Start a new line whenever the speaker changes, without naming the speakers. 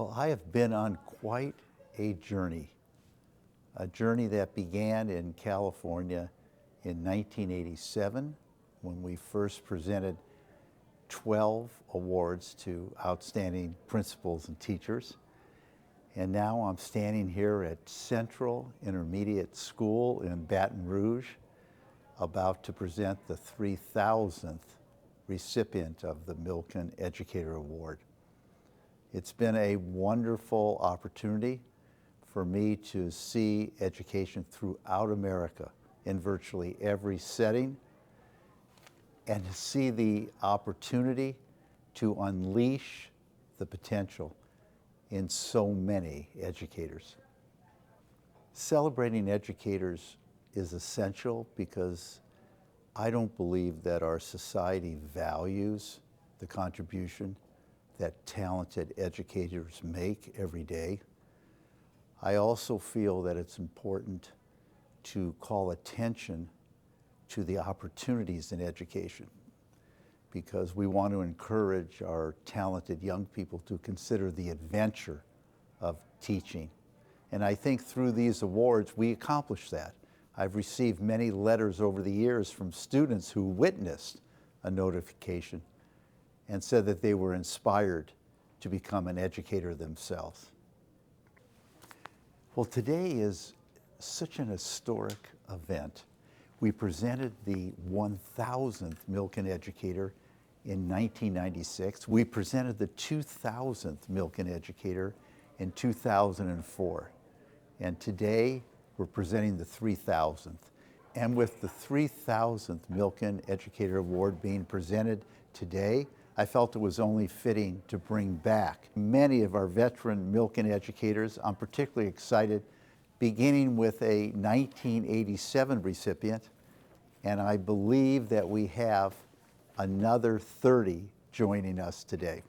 Well, I have been on quite a journey that began in California in 1987 when we first presented 12 awards to outstanding principals and teachers. And now I'm standing here at Central Intermediate School in Baton Rouge, about to present the 3,000th recipient of the Milken Educator Award. It's been a wonderful opportunity for me to see education throughout America in virtually every setting, and to see the opportunity to unleash the potential in so many educators. Celebrating educators is essential because I don't believe that our society values the contribution that talented educators make every day. I also feel that it's important to call attention to the opportunities in education, because we want to encourage our talented young people to consider the adventure of teaching. And I think through these awards, we accomplish that. I've received many letters over the years from students who witnessed a notification and said that they were inspired to become an educator themselves. Well, today is such an historic event. We presented the 1,000th Milken Educator in 1996. We presented the 2,000th Milken Educator in 2004. And today, we're presenting the 3,000th. And with the 3,000th Milken Educator Award being presented today, I felt it was only fitting to bring back many of our veteran Milken educators. I'm particularly excited, beginning with a 1987 recipient, and I believe that we have another 30 joining us today.